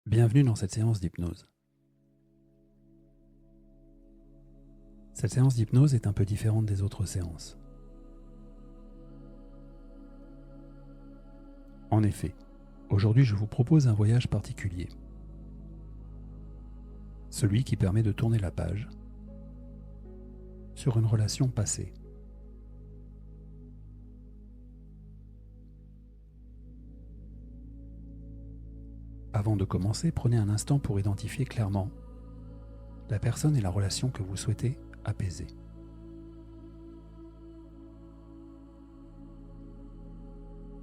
Bienvenue dans cette séance d'hypnose. Cette séance d'hypnose est un peu différente des autres séances. En effet, aujourd'hui je vous propose un voyage particulier. Celui qui permet de tourner la page sur une relation passée. Avant de commencer, prenez un instant pour identifier clairement la personne et la relation que vous souhaitez apaiser.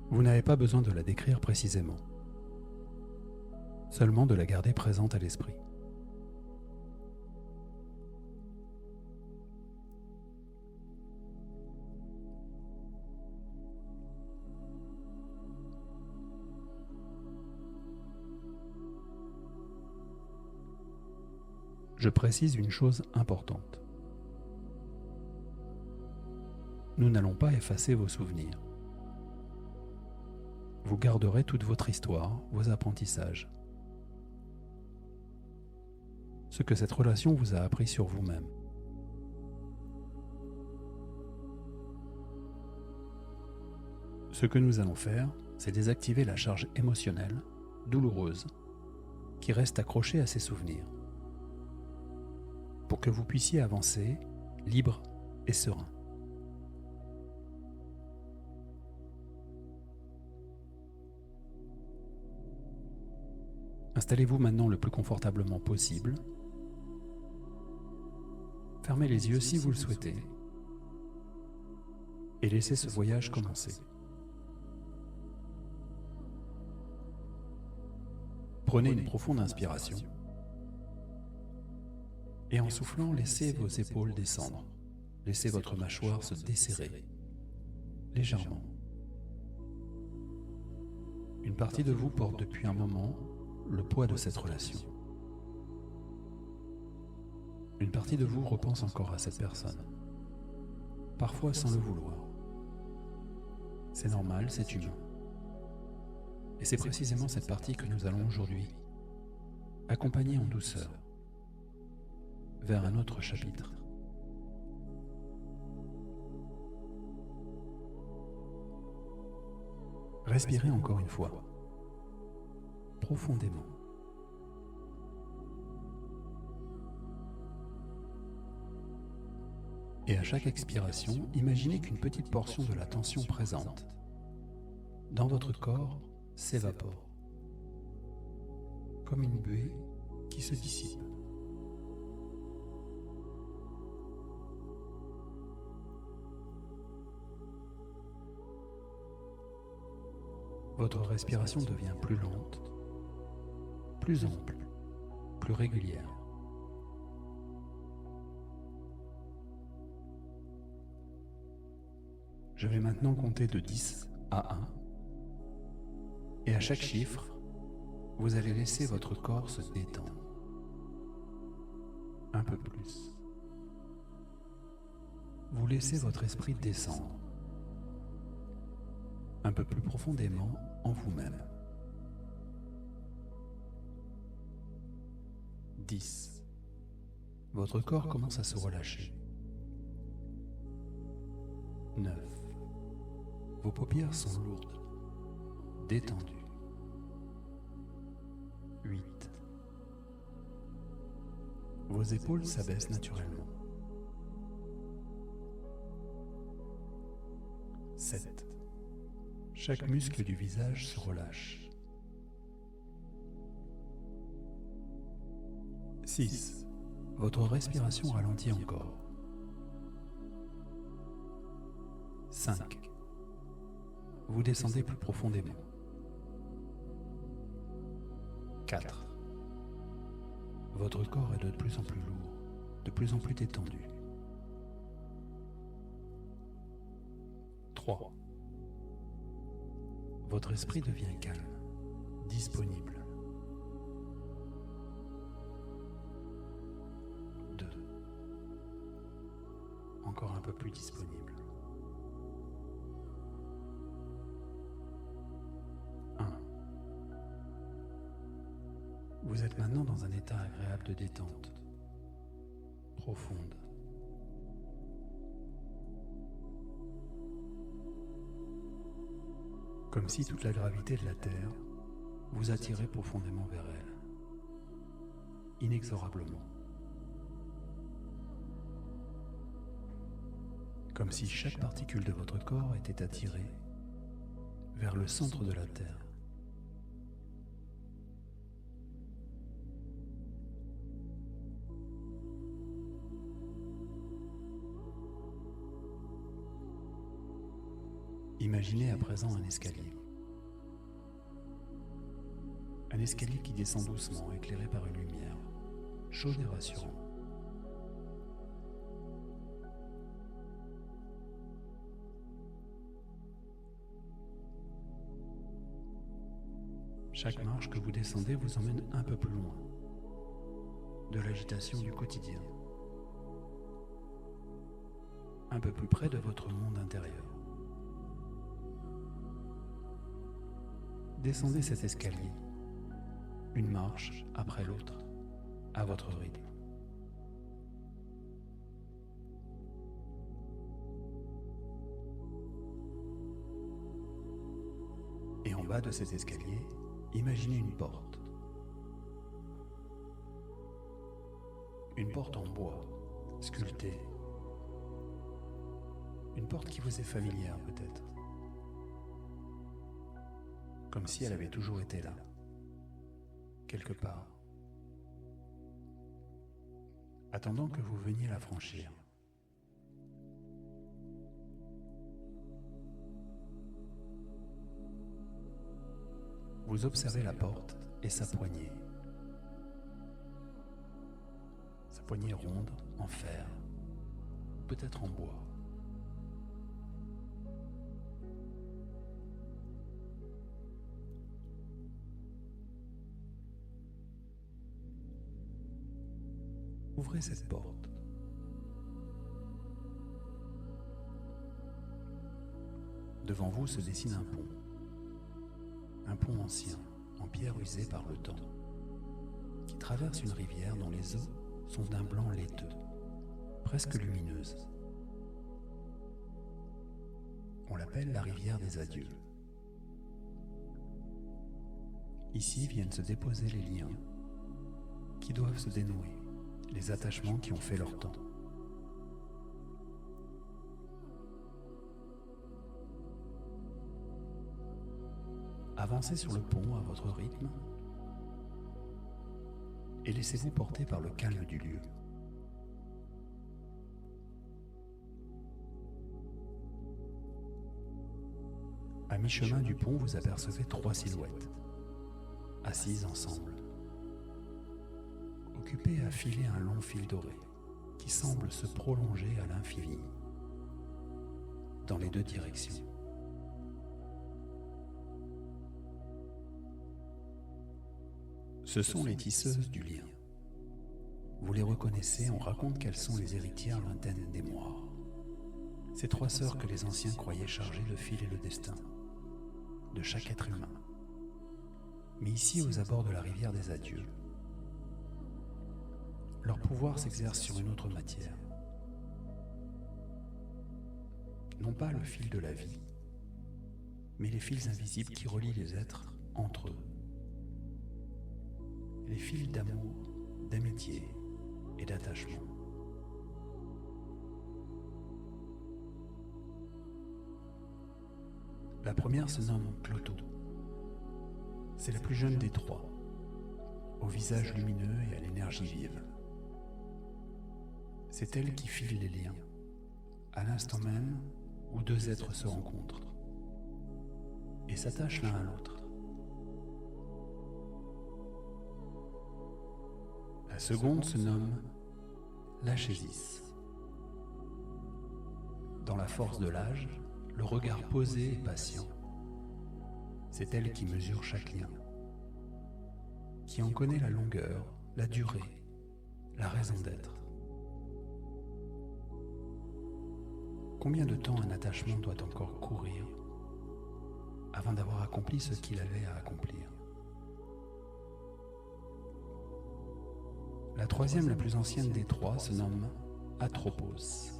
Vous n'avez pas besoin de la décrire précisément, seulement de la garder présente à l'esprit. Je précise une chose importante. Nous n'allons pas effacer vos souvenirs. Vous garderez toute votre histoire, vos apprentissages. Ce que cette relation vous a appris sur vous-même. Ce que nous allons faire, c'est désactiver la charge émotionnelle, douloureuse, qui reste accrochée à ces souvenirs, pour que vous puissiez avancer libre et serein. Installez-vous maintenant le plus confortablement possible. Fermez les yeux si vous le souhaitez et laissez ce voyage commencer. Prenez une profonde inspiration et en soufflant, laissez vos épaules descendre. Laissez votre mâchoire se desserrer légèrement. Une partie de vous porte depuis un moment le poids de cette relation. Une partie de vous repense encore à cette personne, parfois sans le vouloir. C'est normal, c'est humain. Et c'est précisément cette partie que nous allons aujourd'hui accompagner en douceur vers un autre chapitre. Respirez encore une fois, profondément. Et à chaque expiration, imaginez qu'une petite portion de la tension présente dans votre corps s'évapore, comme une buée qui se dissipe. Votre respiration devient plus lente, plus ample, plus régulière. Je vais maintenant compter de 10 à 1. Et à chaque chiffre, vous allez laisser votre corps se détendre. Un peu plus. Vous laissez votre esprit descendre. Un peu plus profondément en vous-même. 10. Votre corps commence à se relâcher. 9. Vos paupières sont lourdes, détendues. 8. Vos épaules s'abaissent naturellement. 7. Chaque muscle du visage se relâche. 6. Votre respiration ralentit encore. 5. Vous descendez plus profondément. 4. Votre corps est de plus en plus lourd, de plus en plus détendu. 3. Votre esprit devient calme, disponible. 2. Encore un peu plus disponible. 1. Vous êtes maintenant dans un état agréable de détente, profonde. Comme si toute la gravité de la Terre vous attirait profondément vers elle, inexorablement. Comme si chaque particule de votre corps était attirée vers le centre de la Terre. Imaginez à présent un escalier. Un escalier qui descend doucement, éclairé par une lumière, chaude et rassurante. Chaque marche que vous descendez vous emmène un peu plus loin de l'agitation du quotidien, un peu plus près de votre monde intérieur. Descendez cet escalier, une marche après l'autre, à votre rythme. Et en bas de cet escalier, imaginez une porte. Une porte en bois, sculptée. Une porte qui vous est familière peut-être. Comme si elle avait toujours été là, quelque part, attendant que vous veniez la franchir. Vous observez la porte et sa poignée. Sa poignée ronde, en fer, peut-être en bois. Ouvrez cette porte. Devant vous se dessine un pont. Un pont ancien, en pierre usée par le temps, qui traverse une rivière dont les eaux sont d'un blanc laiteux, presque lumineuse. On l'appelle la rivière des adieux. Ici viennent se déposer les liens qui doivent se dénouer, les attachements qui ont fait leur temps. Avancez sur le pont à votre rythme et laissez-vous porter par le calme du lieu. À mi-chemin du pont, vous apercevez 3 silhouettes, assises ensemble, occupées à filer un long fil doré qui semble se prolonger à l'infini, dans les 2 directions. Ce sont les tisseuses du lien. Vous les reconnaissez, on raconte qu'elles sont les héritières lointaines des moires. Ces 3 sœurs que les anciens croyaient chargées de filer le destin de chaque être humain. Mais ici, aux abords de la rivière des adieux, leur pouvoir s'exerce sur une autre matière. Non pas le fil de la vie, mais les fils invisibles qui relient les êtres entre eux. Les fils d'amour, d'amitié et d'attachement. La première se nomme Cloto. C'est la plus jeune des 3, au visage lumineux et à l'énergie vive. C'est elle qui file les liens, à l'instant même où 2 êtres se rencontrent et s'attachent l'un à l'autre. La seconde se nomme Lachésis. Dans la force de l'âge, le regard posé et patient, c'est elle qui mesure chaque lien, qui en connaît la longueur, la durée, la raison d'être. Combien de temps un attachement doit encore courir avant d'avoir accompli ce qu'il avait à accomplir? La troisième, la plus ancienne des trois, se nomme Atropos.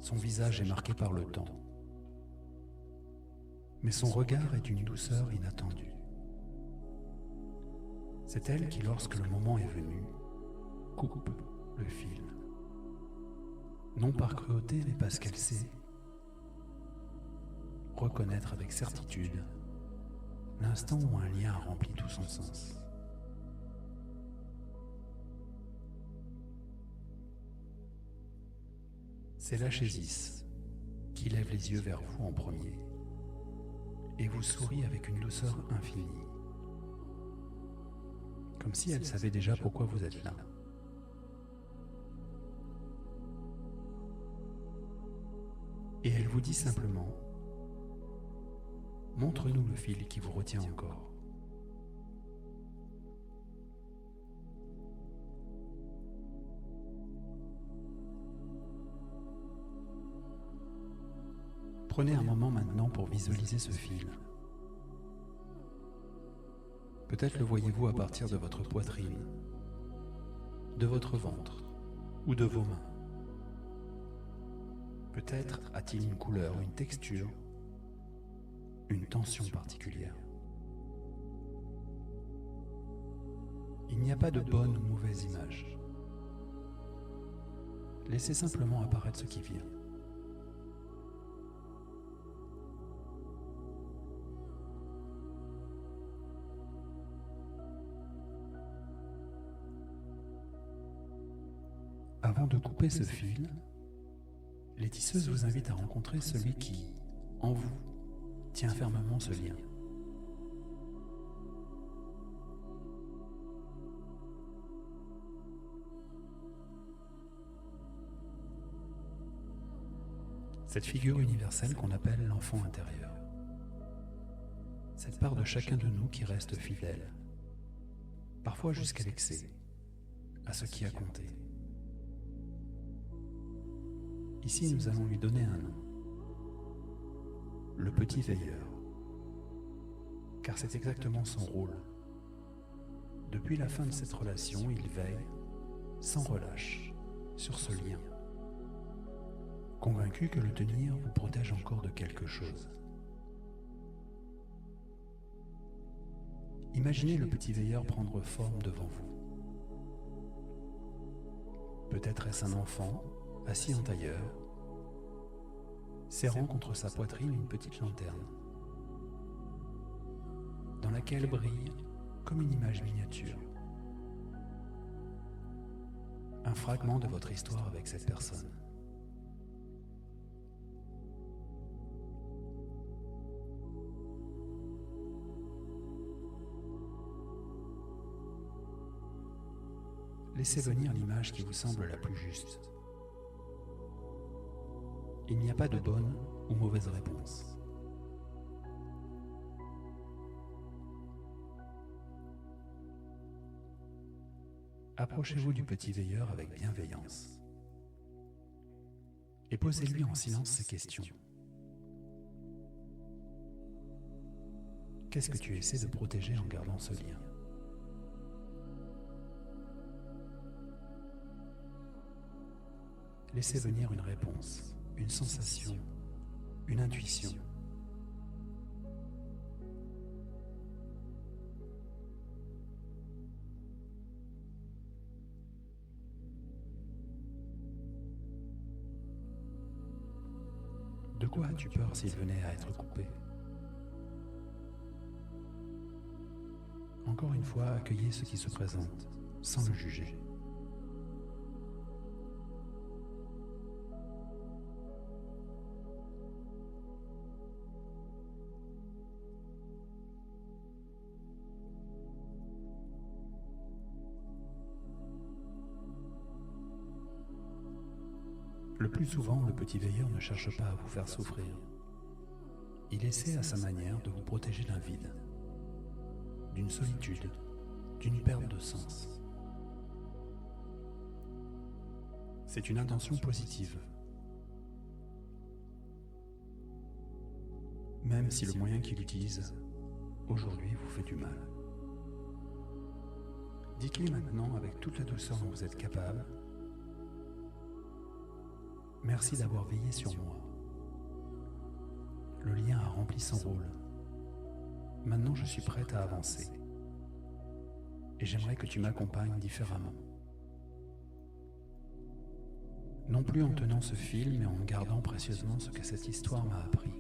Son visage est marqué par le temps, mais son regard est d'une douceur inattendue. C'est elle qui, lorsque le moment est venu, coupe le fil. Non par cruauté, mais parce qu'elle sait reconnaître avec certitude l'instant où un lien a rempli tout son sens. C'est l'Achésis qui lève les yeux vers vous en premier et vous sourit avec une douceur infinie, comme si elle savait déjà pourquoi vous êtes là. Et elle vous dit simplement: montre-nous le fil qui vous retient encore. Prenez un moment maintenant pour visualiser ce fil. Peut-être le voyez-vous à partir de votre poitrine, de votre ventre ou de vos mains. Peut-être a-t-il une couleur, une texture, une tension particulière. Il n'y a pas de bonne ou mauvaise image. Laissez simplement apparaître ce qui vient. Avant de couper ce fil, les tisseuses vous invitent à rencontrer celui qui, en vous, tient fermement ce lien. Cette figure universelle qu'on appelle l'enfant intérieur. Cette part de chacun de nous qui reste fidèle, parfois jusqu'à l'excès, à ce qui a compté. Ici, nous allons lui donner un nom. Le petit veilleur. Car c'est exactement son rôle. Depuis la fin de cette relation, il veille, sans relâche, sur ce lien. Convaincu que le tenir vous protège encore de quelque chose. Imaginez le petit veilleur prendre forme devant vous. Peut-être est-ce un enfant, assis en tailleur, serrant contre sa poitrine une petite lanterne, dans laquelle brille, comme une image miniature, un fragment de votre histoire avec cette personne. Laissez venir l'image qui vous semble la plus juste. Il n'y a pas de bonne ou mauvaise réponse. Approchez-vous du petit veilleur avec bienveillance et posez-lui en silence ces questions. Qu'est-ce que tu essaies de protéger en gardant ce lien ? Laissez venir une réponse, une sensation, une intuition. De quoi as-tu peur s'il venait à être coupé ? Encore une fois, accueillez ce qui se présente, sans le juger. Le plus souvent, le petit veilleur ne cherche pas à vous faire souffrir. Il essaie à sa manière de vous protéger d'un vide, d'une solitude, d'une perte de sens. C'est une intention positive. Même si le moyen qu'il utilise, aujourd'hui, vous fait du mal. Dites-lui maintenant avec toute la douceur dont vous êtes capable: merci d'avoir veillé sur moi. Le lien a rempli son rôle. Maintenant, je suis prête à avancer. Et j'aimerais que tu m'accompagnes différemment. Non plus en tenant ce fil, mais en gardant précieusement ce que cette histoire m'a appris.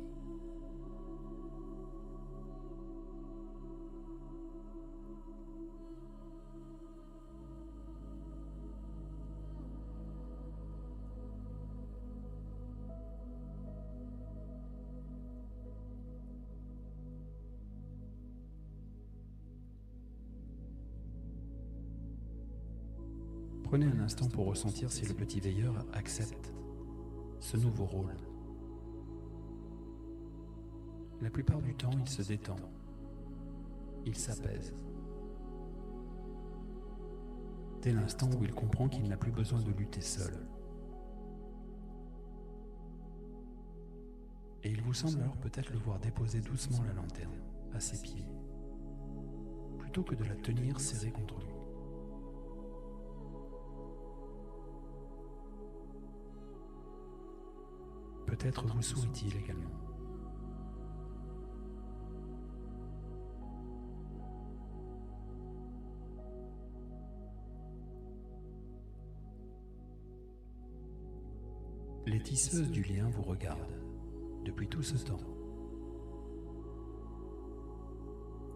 Prenez un instant pour ressentir si le petit veilleur accepte ce nouveau rôle. La plupart du temps, il se détend, il s'apaise. Dès l'instant où il comprend qu'il n'a plus besoin de lutter seul. Et il vous semble alors peut-être le voir déposer doucement la lanterne à ses pieds, plutôt que de la tenir serrée contre lui. Peut-être vous sourit-il également. Les tisseuses du lien vous regardent depuis tout ce temps.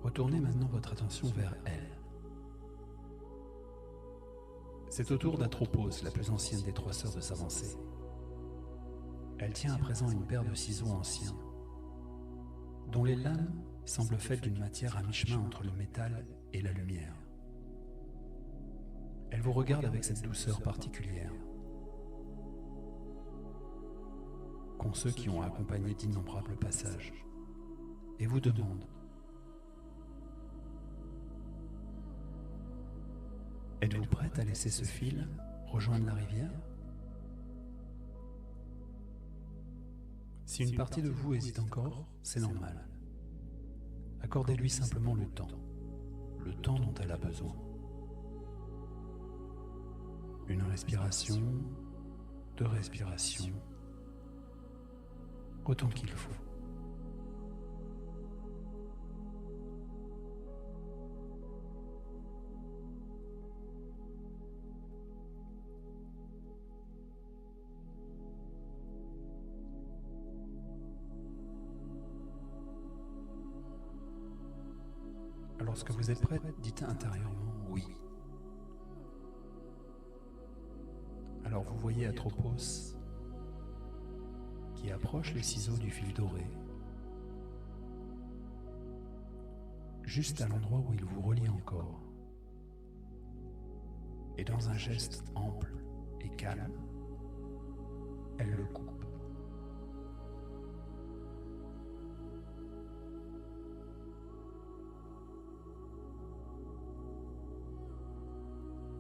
Retournez maintenant votre attention vers elles. C'est au tour d'Atropos, la plus ancienne des trois sœurs, de s'avancer. Elle tient à présent une paire de ciseaux anciens, dont les lames semblent faites d'une matière à mi-chemin entre le métal et la lumière. Elle vous regarde avec cette douceur particulière qu'ont ceux qui ont accompagné d'innombrables passages, et vous demande: êtes-vous prête à laisser ce fil rejoindre la rivière? Si une partie de vous hésite encore, c'est normal. Accordez-lui simplement le temps dont elle a besoin. Une respiration, deux respirations, autant qu'il faut. Lorsque vous êtes prête, dites intérieurement oui. Alors vous voyez Atropos qui approche les ciseaux du fil doré, juste à l'endroit où il vous relie encore. Et dans un geste ample et calme, elle le coupe.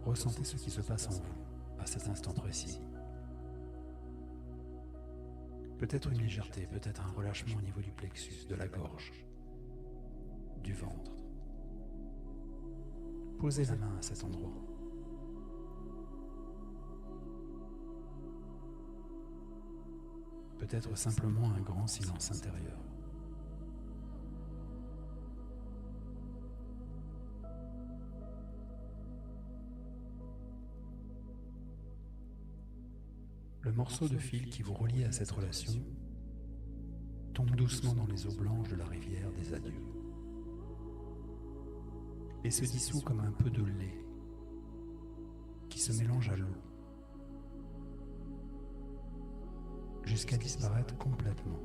Ressentez ce qui se passe en vous à cet instant précis. Peut-être une légèreté, peut-être un relâchement au niveau du plexus, de la gorge, du ventre. Posez la main à cet endroit. Peut-être simplement un grand silence intérieur. Le morceau de fil qui vous relie à cette relation tombe doucement dans les eaux blanches de la rivière des adieux et se dissout comme un peu de lait qui se mélange à l'eau jusqu'à disparaître complètement.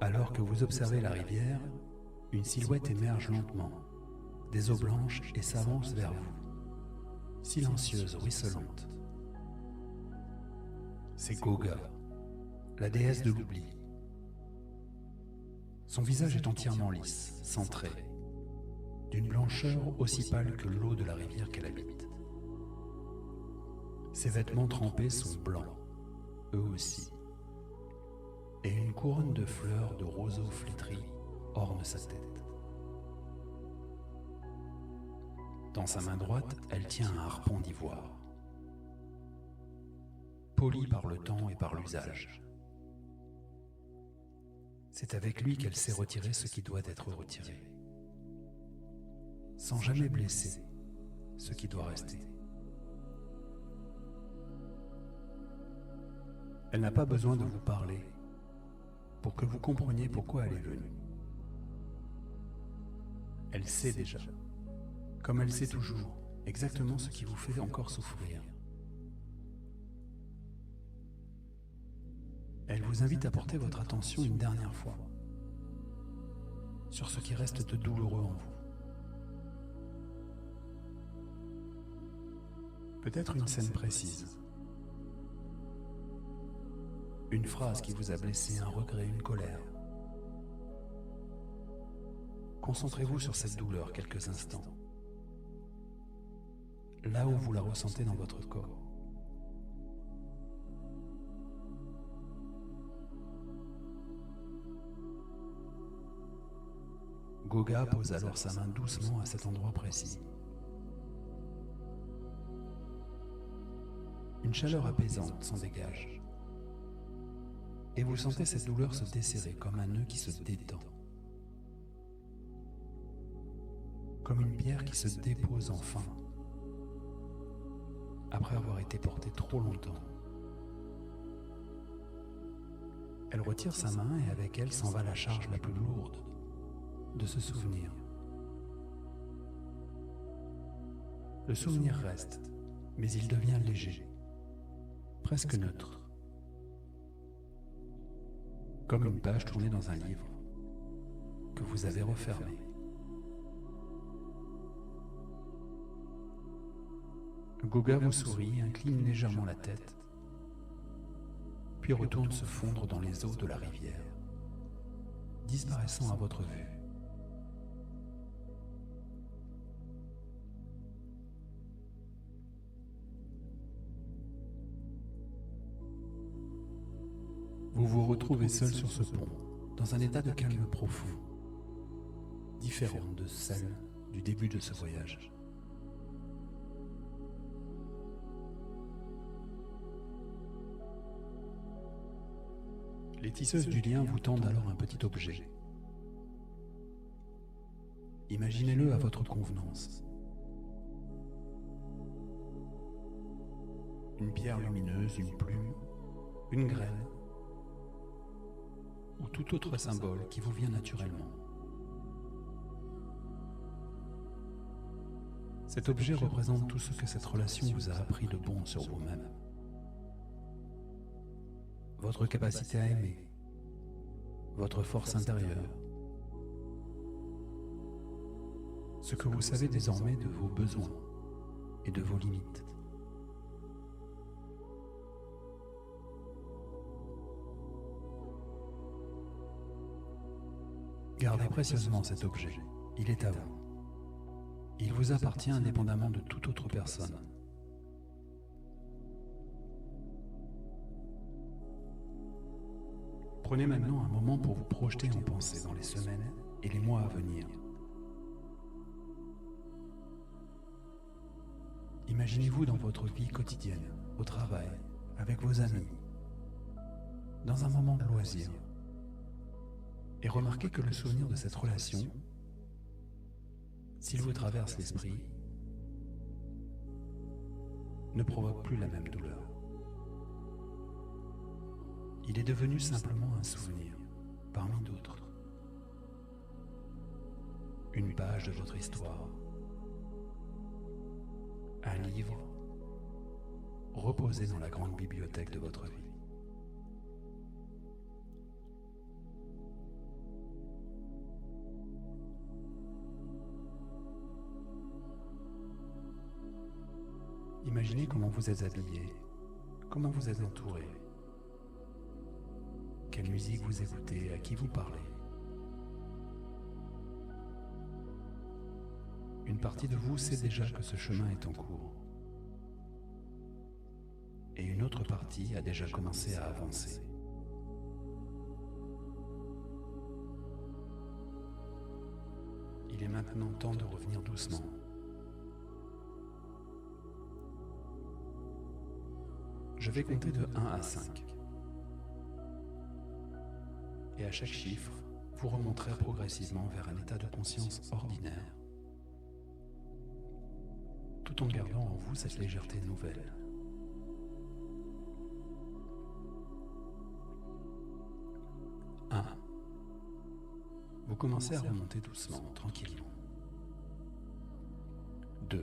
Alors que vous observez la rivière, une silhouette émerge lentement des eaux blanches et s'avance vers vous, silencieuse, ruisselante. C'est Goga, la déesse de l'oubli. Son visage est entièrement lisse, sans traits. d'une blancheur aussi pâle que l'eau de la rivière qu'elle habite. Ses vêtements trempés sont blancs, eux aussi, et une couronne de fleurs de roseaux flétris orne sa tête. Dans sa main droite, elle tient un harpon d'ivoire, poli par le temps et par l'usage. C'est avec lui qu'elle sait retirer ce qui doit être retiré, sans jamais blesser ce qui doit rester. Elle n'a pas besoin de vous parler pour que vous compreniez pourquoi elle est venue. Elle sait déjà, comme elle sait toujours, exactement ce qui vous fait encore souffrir. Elle vous invite à porter votre attention une dernière fois sur ce qui reste de douloureux en vous. Peut-être une scène précise, une phrase qui vous a blessé, un regret, une colère. Concentrez-vous sur cette douleur quelques instants, là où vous la ressentez dans votre corps. Goga pose alors sa main doucement à cet endroit précis. Une chaleur apaisante s'en dégage. Et vous sentez cette douleur se desserrer comme un nœud qui se détend. Comme une pierre qui se dépose enfin, après avoir été portée trop longtemps. Elle retire sa main et avec elle s'en va la charge la plus lourde de ce souvenir. Le souvenir reste, mais il devient léger, presque neutre, comme une page tournée dans un livre que vous avez refermé. Goga vous sourit, incline légèrement la tête, puis retourne se fondre dans les eaux de la rivière, disparaissant à votre vue. Vous vous retrouvez seul sur ce pont, dans un état de calme profond, différent de celle du début de ce voyage. Les tisseuses du lien vous tendent alors un petit objet. Imaginez-le à votre convenance. Une pierre lumineuse, une plume, une graine, ou tout autre symbole qui vous vient naturellement. Cet objet représente tout ce que cette relation vous a appris de bon sur vous-même. Votre capacité à aimer, votre force intérieure, ce que vous savez désormais de vos besoins et de vos limites. Gardez précieusement cet objet, il est à vous. Il vous appartient indépendamment de toute autre personne. Prenez maintenant un moment pour vous projeter en pensée dans les semaines et les mois à venir. Imaginez-vous dans votre vie quotidienne, au travail, avec vos amis, dans un moment de loisir. Et remarquez que le souvenir de cette relation, s'il vous traverse l'esprit, ne provoque plus la même douleur. Il est devenu simplement un souvenir, parmi d'autres. Une page de votre histoire. Un livre reposé dans la grande bibliothèque de votre vie. Imaginez comment vous êtes habillé, comment vous êtes entouré, quelle musique vous écoutez, à qui vous parlez. Une partie de vous sait déjà que ce chemin est en cours. Et une autre partie a déjà commencé à avancer. Il est maintenant temps de revenir doucement. Je vais compter de 1 à 5. Et à chaque chiffre, vous remonterez progressivement vers un état de conscience ordinaire, tout en gardant en vous cette légèreté nouvelle. 1. Vous commencez à remonter doucement, tranquillement. 2.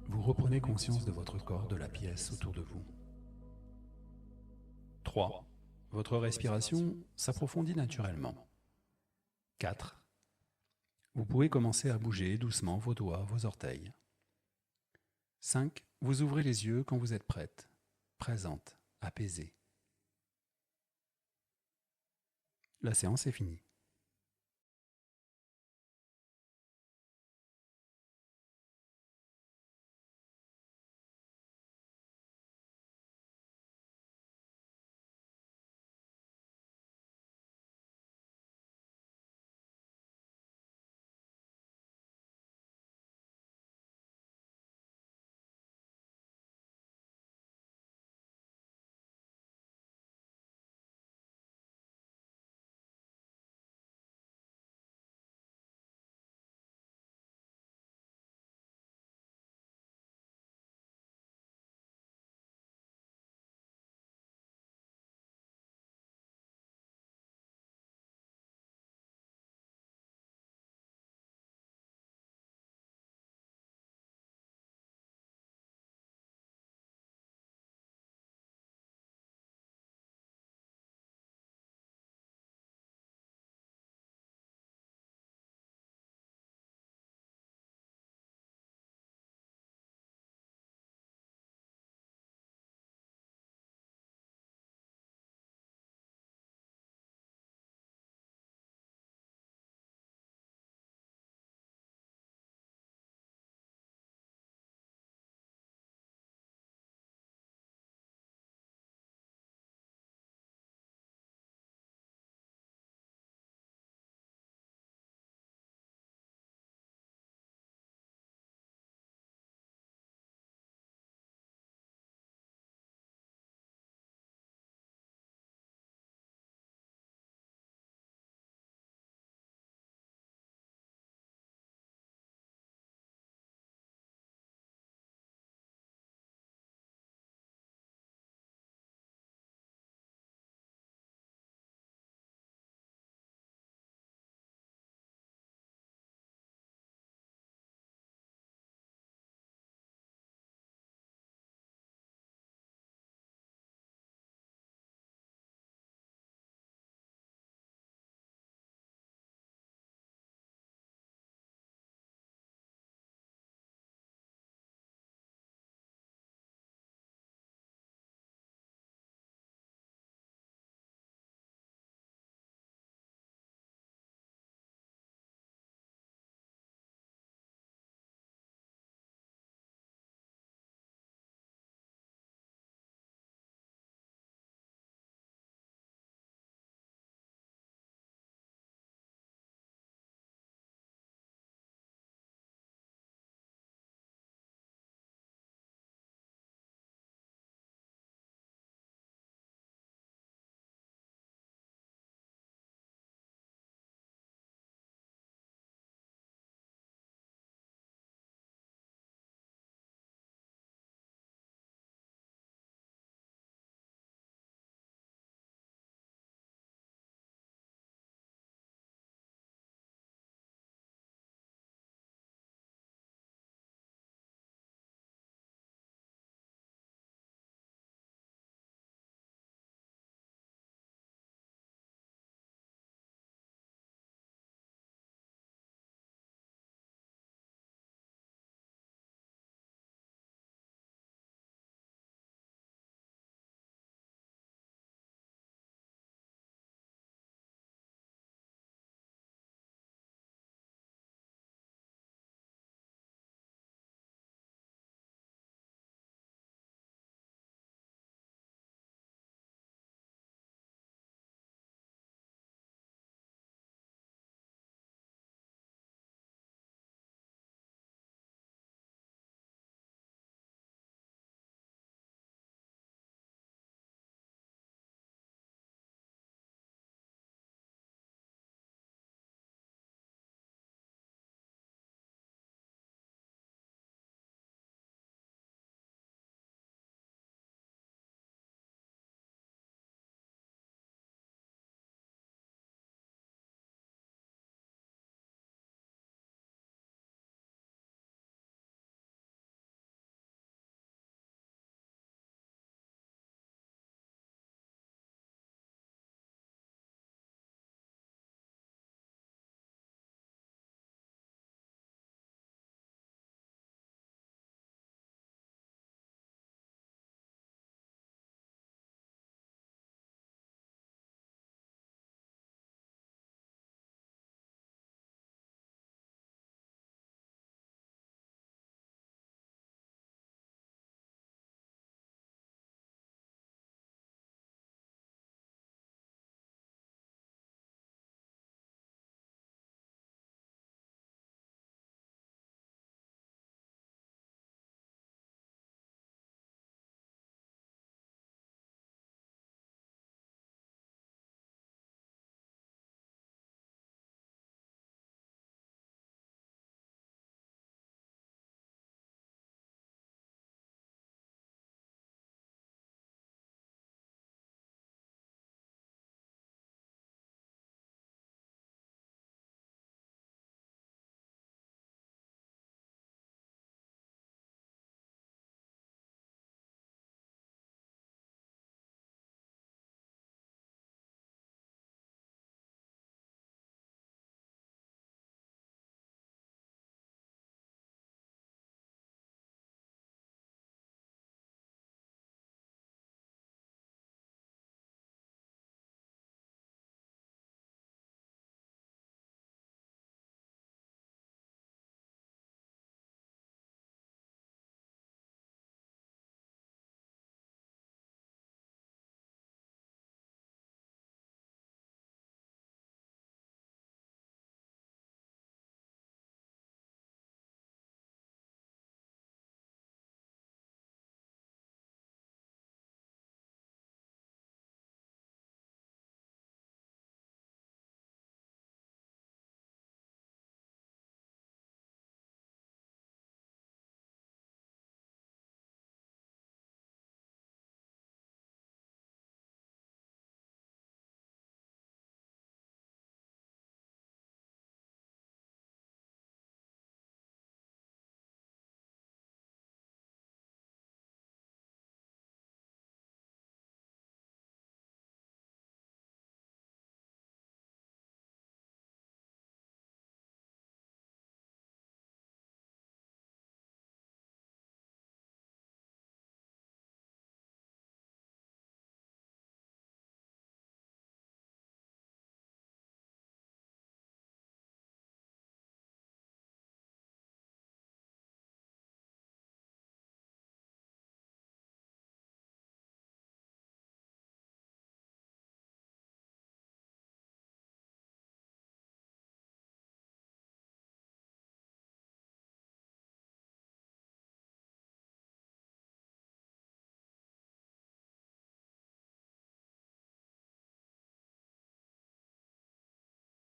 Vous reprenez conscience de votre corps, de la pièce autour de vous. 3. Votre respiration s'approfondit naturellement. 4. Vous pouvez commencer à bouger doucement vos doigts, vos orteils. 5. Vous ouvrez les yeux quand vous êtes prête, présente, apaisée. La séance est finie.